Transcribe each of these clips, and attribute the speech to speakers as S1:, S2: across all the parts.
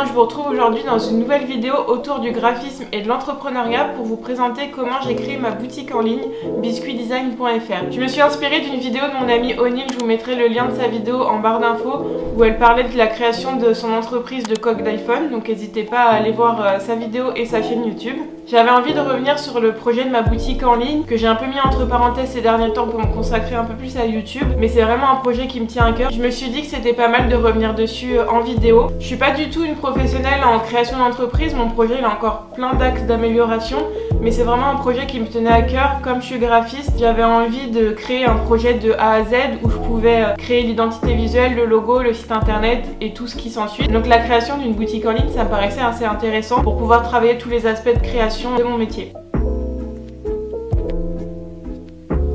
S1: bien, je vous retrouve aujourd'hui dans une nouvelle vidéo autour du graphisme et de l'entrepreneuriat pour vous présenter comment j'ai créé ma boutique en ligne biscuitdesign.fr. Je me suis inspirée d'une vidéo de mon amie O'Neill, je vous mettrai le lien de sa vidéo en barre d'infos où elle parlait de la création de son entreprise de coque d'iPhone, donc n'hésitez pas à aller voir sa vidéo et sa chaîne YouTube. J'avais envie de revenir sur le projet de ma boutique en ligne que j'ai un peu mis entre parenthèses ces derniers temps pour me consacrer un peu plus à YouTube, mais c'est vraiment un projet qui me tient à cœur. Je me suis dit que c'était pas mal de revenir dessus en vidéo. Je suis pas du tout une professionnelle en création d'entreprise, mon projet il a encore plein d'axes d'amélioration, mais c'est vraiment un projet qui me tenait à cœur. Comme je suis graphiste, j'avais envie de créer un projet de A à Z où je pouvais créer l'identité visuelle, le logo, le site internet et tout ce qui s'ensuit. Donc la création d'une boutique en ligne, ça me paraissait assez intéressant pour pouvoir travailler tous les aspects de création de mon métier.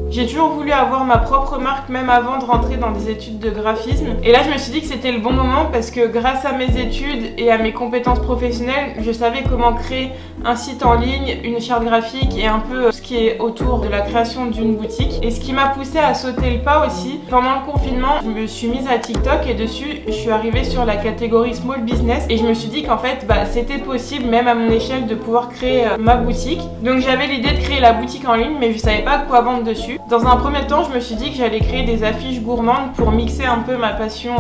S1: J'ai toujours voulu avoir ma propre marque même avant de rentrer dans des études de graphisme. Et là je me suis dit que c'était le bon moment parce que grâce à mes études et à mes compétences professionnelles, je savais comment créer un site en ligne, une charte graphique et un peu ce qui est autour de la création d'une boutique. Et ce qui m'a poussée à sauter le pas aussi, pendant le confinement, je me suis mise à TikTok et dessus je suis arrivée sur la catégorie Small Business et je me suis dit qu'en fait c'était possible même à mon échelle de pouvoir créer ma boutique. Donc j'avais l'idée de créer la boutique en ligne mais je savais pas quoi vendre dessus. Dans un premier temps, je me suis dit que j'allais créer des affiches gourmandes pour mixer un peu ma passion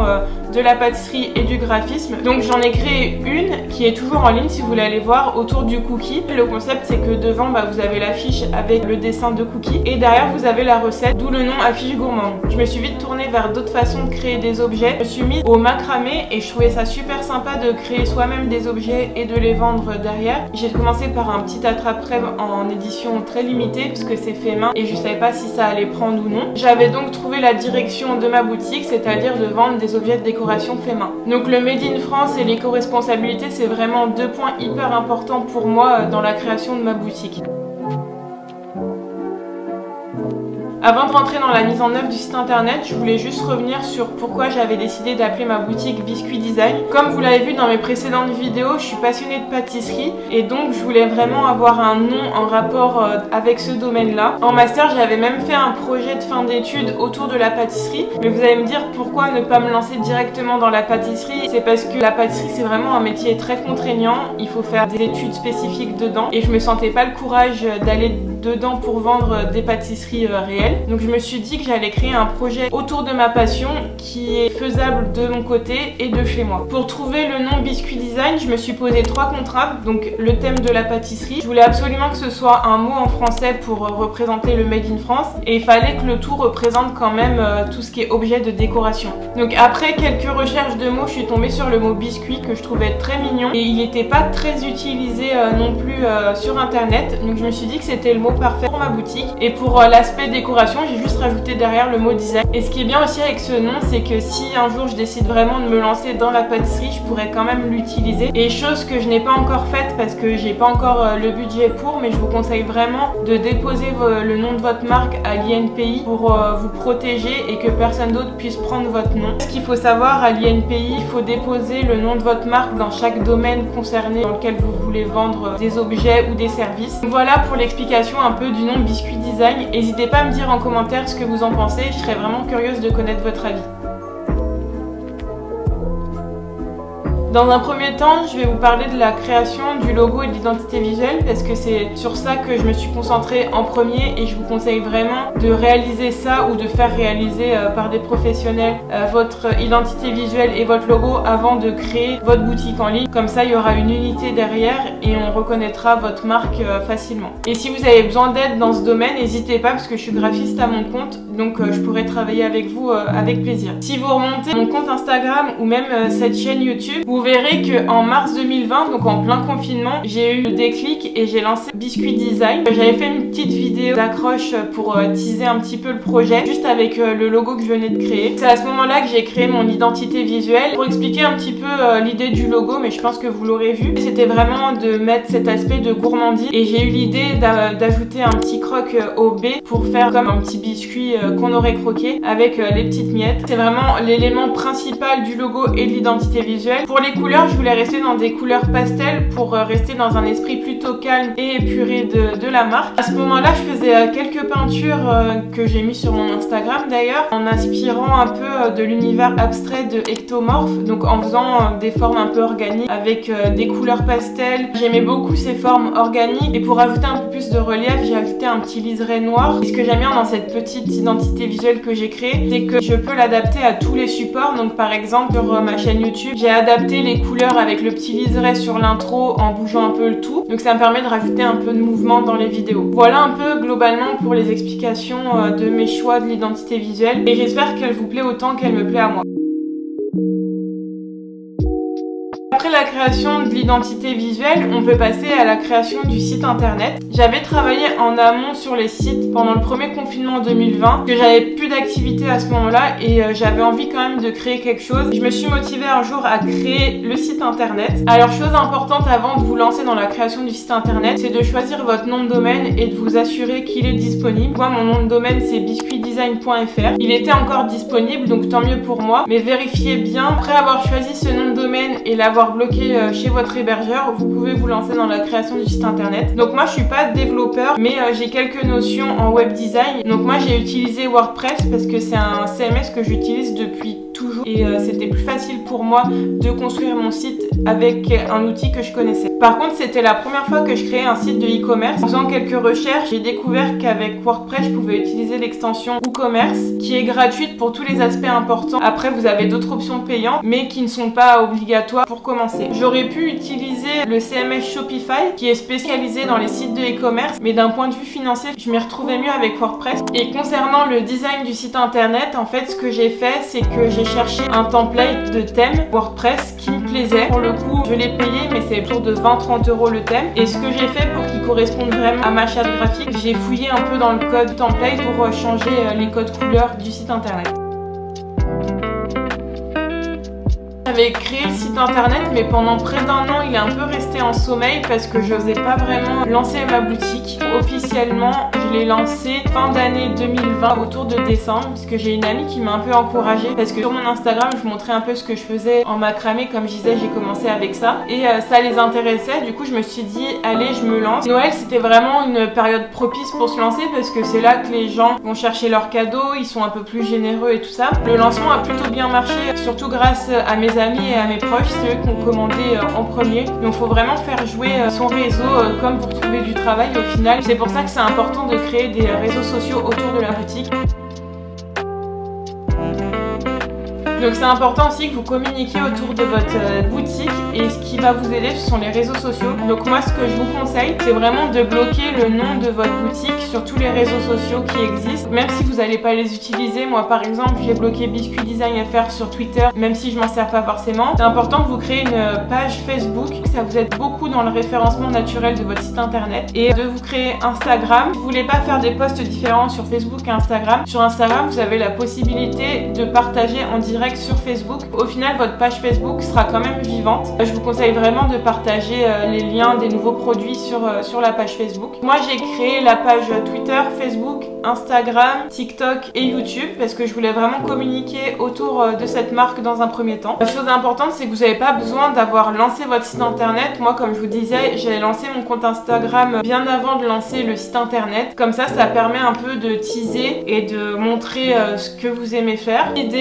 S1: de la pâtisserie et du graphisme. Donc j'en ai créé une qui est toujours en ligne si vous voulez aller voir, autour du cookie. Le concept c'est que devant vous avez l'affiche avec le dessin de cookie et derrière vous avez la recette, d'où le nom affiche gourmande. Je me suis vite tournée vers d'autres façons de créer des objets. Je me suis mise au macramé et je trouvais ça super sympa de créer soi-même des objets et de les vendre derrière. J'ai commencé par un petit attrape-rêve en édition très limitée puisque c'est fait main et je savais pas si ça allait prendre ou non. J'avais donc trouvé la direction de ma boutique, c'est-à-dire de vendre des objets de décoration fait main. Donc le Made in France et l'éco-responsabilité, c'est vraiment deux points hyper importants pour moi dans la création de ma boutique. Avant de rentrer dans la mise en œuvre du site internet, je voulais juste revenir sur pourquoi j'avais décidé d'appeler ma boutique Biscuit Design. Comme vous l'avez vu dans mes précédentes vidéos, je suis passionnée de pâtisserie et donc je voulais vraiment avoir un nom en rapport avec ce domaine-là. En master, j'avais même fait un projet de fin d'études autour de la pâtisserie, mais vous allez me dire pourquoi ne pas me lancer directement dans la pâtisserie. C'est parce que la pâtisserie, c'est vraiment un métier très contraignant, il faut faire des études spécifiques dedans et je me sentais pas le courage d'aller dedans pour vendre des pâtisseries réelles. Donc je me suis dit que j'allais créer un projet autour de ma passion qui est faisable de mon côté et de chez moi. Pour trouver le nom Biscuit Design, je me suis posé trois contraintes. Donc le thème de la pâtisserie, je voulais absolument que ce soit un mot en français pour représenter le Made in France et il fallait que le tout représente quand même tout ce qui est objet de décoration. Donc après quelques recherches de mots, je suis tombée sur le mot biscuit que je trouvais très mignon et il n'était pas très utilisé non plus sur internet. Donc je me suis dit que c'était le mot parfait pour ma boutique. Et pour l'aspect décoration, j'ai juste rajouté derrière le mot design. Et ce qui est bien aussi avec ce nom, c'est que si un jour je décide vraiment de me lancer dans la pâtisserie, je pourrais quand même l'utiliser. Et chose que je n'ai pas encore faite parce que j'ai pas encore le budget pour, mais je vous conseille vraiment de déposer le nom de votre marque à l'INPI pour vous protéger et que personne d'autre puisse prendre votre nom. Ce qu'il faut savoir à l'INPI, il faut déposer le nom de votre marque dans chaque domaine concerné dans lequel vous voulez vendre des objets ou des services. Donc voilà pour l'explication un peu du nom Biscuit Design. N'hésitez pas à me dire en commentaire ce que vous en pensez, je serais vraiment curieuse de connaître votre avis. Dans un premier temps, je vais vous parler de la création du logo et de l'identité visuelle parce que c'est sur ça que je me suis concentrée en premier et je vous conseille vraiment de réaliser ça ou de faire réaliser par des professionnels votre identité visuelle et votre logo avant de créer votre boutique en ligne. Comme ça, il y aura une unité derrière et on reconnaîtra votre marque facilement. Et si vous avez besoin d'aide dans ce domaine, n'hésitez pas parce que je suis graphiste à mon compte, donc je pourrais travailler avec vous avec plaisir. Si vous remontez mon compte Instagram ou même cette chaîne YouTube, vous verrez qu'en mars 2020, donc en plein confinement, j'ai eu le déclic et j'ai lancé Biscuit Design. J'avais fait une petite vidéo d'accroche pour teaser un petit peu le projet, juste avec le logo que je venais de créer. C'est à ce moment-là que j'ai créé mon identité visuelle. Pour expliquer un petit peu l'idée du logo, mais je pense que vous l'aurez vu, c'était vraiment de mettre cet aspect de gourmandise et j'ai eu l'idée d'ajouter un petit croque au B pour faire comme un petit biscuit qu'on aurait croqué avec les petites miettes. C'est vraiment l'élément principal du logo et de l'identité visuelle. Pour les couleurs, je voulais rester dans des couleurs pastel pour rester dans un esprit plutôt calme et épuré de la marque. À ce moment-là, je faisais quelques peintures que j'ai mis sur mon Instagram d'ailleurs, en inspirant un peu de l'univers abstrait de Ectomorph, donc en faisant des formes un peu organiques avec des couleurs pastel. J'aimais beaucoup ces formes organiques et pour ajouter un peu plus de relief, j'ai ajouté un petit liseré noir. Et ce que j'aime bien dans cette petite identité visuelle que j'ai créée, c'est que je peux l'adapter à tous les supports. Donc par exemple sur ma chaîne YouTube, j'ai adapté les couleurs avec le petit liseré sur l'intro en bougeant un peu le tout. Donc ça me permet de rajouter un peu de mouvement dans les vidéos. Voilà un peu globalement pour les explications de mes choix de l'identité visuelle et j'espère qu'elle vous plaît autant qu'elle me plaît à moi. Après la création de l'identité visuelle, on peut passer à la création du site internet. J'avais travaillé en amont sur les sites pendant le premier confinement en 2020, que j'avais plus d'activité à ce moment-là et j'avais envie quand même de créer quelque chose. Je me suis motivée un jour à créer le site internet. Alors chose importante avant de vous lancer dans la création du site internet, c'est de choisir votre nom de domaine et de vous assurer qu'il est disponible. Moi mon nom de domaine c'est biscuitdesign.fr. Il était encore disponible donc tant mieux pour moi, mais vérifiez bien. Après avoir choisi ce nom de domaine et l'avoir bloqué chez votre hébergeur, vous pouvez vous lancer dans la création du site internet. Donc moi je suis pas développeur mais j'ai quelques notions en web design. Donc moi j'ai utilisé WordPress parce que c'est un CMS que j'utilise depuis toujours et c'était plus facile pour moi de construire mon site avec un outil que je connaissais. Par contre c'était la première fois que je créais un site de e-commerce. En faisant quelques recherches, j'ai découvert qu'avec WordPress je pouvais utiliser l'extension WooCommerce qui est gratuite pour tous les aspects importants. Après vous avez d'autres options payantes mais qui ne sont pas obligatoires pour commencer. J'aurais pu utiliser le CMS Shopify qui est spécialisé dans les sites de e-commerce mais d'un point de vue financier je m'y retrouvais mieux avec WordPress. Et concernant le design du site internet, en fait ce que j'ai fait c'est que j'ai cherché un template de thème WordPress qui me plaisait. Pour le coup je l'ai payé mais c'est autour de 20-30 € le thème et ce que j'ai fait pour qu'il corresponde vraiment à ma charte graphique, j'ai fouillé un peu dans le code template pour changer les codes couleurs du site internet. J'avais créé le site internet mais pendant près d'un an il est un peu resté en sommeil parce que j'osais pas vraiment lancer ma boutique. Officiellement je l'ai lancé fin d'année 2020 autour de décembre parce que j'ai une amie qui m'a un peu encouragée parce que sur mon Instagram je montrais un peu ce que je faisais en macramé. Comme je disais j'ai commencé avec ça et ça les intéressait. Du coup je me suis dit allez je me lance. Noël c'était vraiment une période propice pour se lancer parce que c'est là que les gens vont chercher leurs cadeaux, ils sont un peu plus généreux et tout ça. Le lancement a plutôt bien marché surtout grâce à mes amis et à mes proches, c'est eux qui ont commandé en premier. Donc faut vraiment faire jouer son réseau comme pour trouver du travail au final. C'est pour ça que c'est important de créer des réseaux sociaux autour de la boutique. Donc c'est important aussi que vous communiquiez autour de votre boutique et ce qui va vous aider ce sont les réseaux sociaux. Donc moi ce que je vous conseille c'est vraiment de bloquer le nom de votre boutique sur tous les réseaux sociaux qui existent. Même si vous n'allez pas les utiliser, moi par exemple j'ai bloqué Biscuit Design FR sur Twitter même si je m'en sers pas forcément. C'est important que vous créez une page Facebook, ça vous aide beaucoup dans le référencement naturel de votre site internet et de vous créer Instagram. Si vous voulez pas faire des posts différents sur Facebook et Instagram, sur Instagram vous avez la possibilité de partager en direct sur Facebook. Au final votre page Facebook sera quand même vivante. Je vous conseille vraiment de partager les liens des nouveaux produits sur la page Facebook. Moi j'ai créé la page Twitter, Facebook, Instagram, TikTok et YouTube parce que je voulais vraiment communiquer autour de cette marque dans un premier temps. La chose importante c'est que vous n'avez pas besoin d'avoir lancé votre site internet. Moi comme je vous disais j'ai lancé mon compte Instagram bien avant de lancer le site internet. Comme ça permet un peu de teaser et de montrer ce que vous aimez faire. L'idée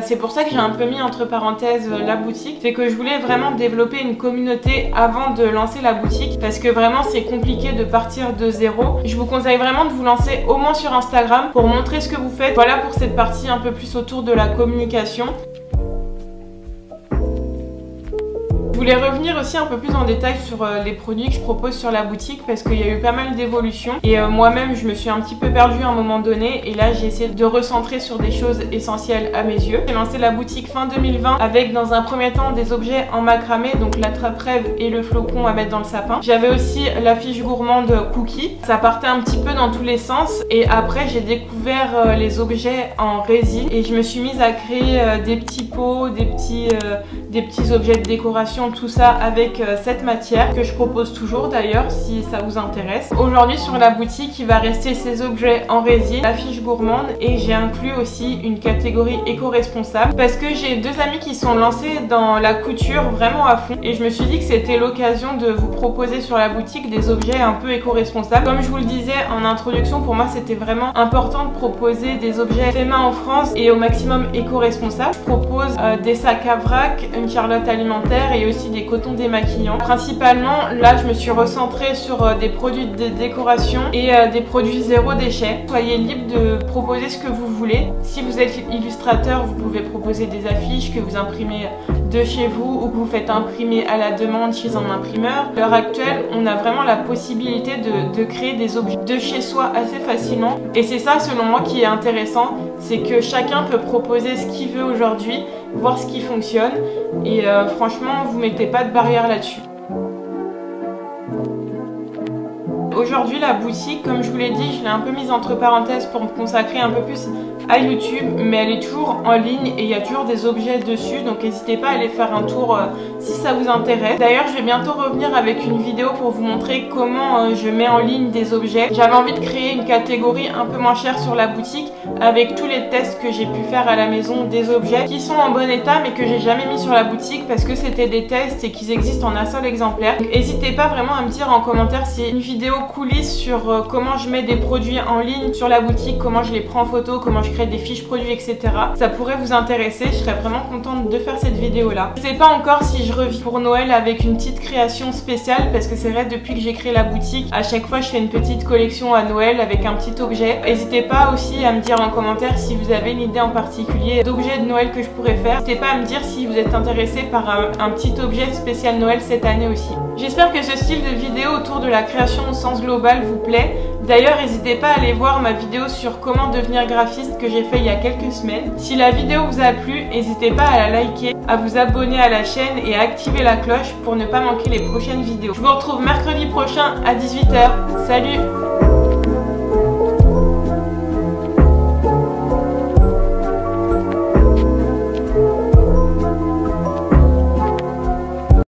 S1: c'est pour ça que j'ai un peu mis entre parenthèses la boutique, c'est que je voulais vraiment développer une communauté avant de lancer la boutique parce que vraiment c'est compliqué de partir de zéro. Je vous conseille vraiment de vous lancer au moins sur Instagram pour montrer ce que vous faites. Voilà pour cette partie un peu plus autour de la communication. Je voulais revenir aussi un peu plus en détail sur les produits que je propose sur la boutique parce qu'il y a eu pas mal d'évolutions et moi-même je me suis un petit peu perdue à un moment donné et là j'ai essayé de recentrer sur des choses essentielles à mes yeux. J'ai lancé la boutique fin 2020 avec dans un premier temps des objets en macramé, donc l'attrape-rêve et le flocon à mettre dans le sapin. J'avais aussi la fiche gourmande cookie, ça partait un petit peu dans tous les sens et après j'ai découvert les objets en résine et je me suis mise à créer des petits pots, des des petits objets de décoration, tout ça avec cette matière que je propose toujours d'ailleurs si ça vous intéresse. Aujourd'hui sur la boutique il va rester ces objets en résine, la fiche gourmande, et j'ai inclus aussi une catégorie éco-responsable parce que j'ai deux amis qui sont lancés dans la couture vraiment à fond et je me suis dit que c'était l'occasion de vous proposer sur la boutique des objets un peu éco-responsables. Comme je vous le disais en introduction, pour moi c'était vraiment important de proposer des objets faits main en France et au maximum éco-responsables. Je propose des sacs à vrac, une charlotte alimentaire et aussi des cotons démaquillants. Principalement là je me suis recentrée sur des produits de décoration et des produits zéro déchet. Soyez libre de proposer ce que vous voulez. Si vous êtes illustrateur, vous pouvez proposer des affiches que vous imprimez de chez vous ou que vous faites imprimer à la demande chez un imprimeur. À l'heure actuelle, on a vraiment la possibilité de créer des objets de chez soi assez facilement. Et c'est ça, selon moi, qui est intéressant, c'est que chacun peut proposer ce qu'il veut aujourd'hui, voir ce qui fonctionne. Et franchement, vous mettez pas de barrière là-dessus. Aujourd'hui, la boutique, comme je vous l'ai dit, je l'ai un peu mise entre parenthèses pour me consacrer un peu plus à YouTube, mais elle est toujours en ligne et il y a toujours des objets dessus, donc n'hésitez pas à aller faire un tour si ça vous intéresse. D'ailleurs, je vais bientôt revenir avec une vidéo pour vous montrer comment je mets en ligne des objets. J'avais envie de créer une catégorie un peu moins chère sur la boutique avec tous les tests que j'ai pu faire à la maison des objets qui sont en bon état mais que j'ai jamais mis sur la boutique parce que c'était des tests et qu'ils existent en un seul exemplaire. N'hésitez pas vraiment à me dire en commentaire si une vidéo coulisses sur comment je mets des produits en ligne sur la boutique, comment je les prends en photo, comment je crée des fiches produits, etc. Ça pourrait vous intéresser, je serais vraiment contente de faire cette vidéo là. Je sais pas encore si je reviens pour Noël avec une petite création spéciale parce que c'est vrai, depuis que j'ai créé la boutique, à chaque fois je fais une petite collection à Noël avec un petit objet. N'hésitez pas aussi à me dire en commentaire si vous avez une idée en particulier d'objet de Noël que je pourrais faire. N'hésitez pas à me dire si vous êtes intéressé par un petit objet spécial Noël cette année aussi. J'espère que ce style de vidéo autour de la création au sens global vous plaît. D'ailleurs, n'hésitez pas à aller voir ma vidéo sur comment devenir graphiste que j'ai fait il y a quelques semaines. Si la vidéo vous a plu, n'hésitez pas à la liker, à vous abonner à la chaîne et à activer la cloche pour ne pas manquer les prochaines vidéos. Je vous retrouve mercredi prochain à 18 h. Salut!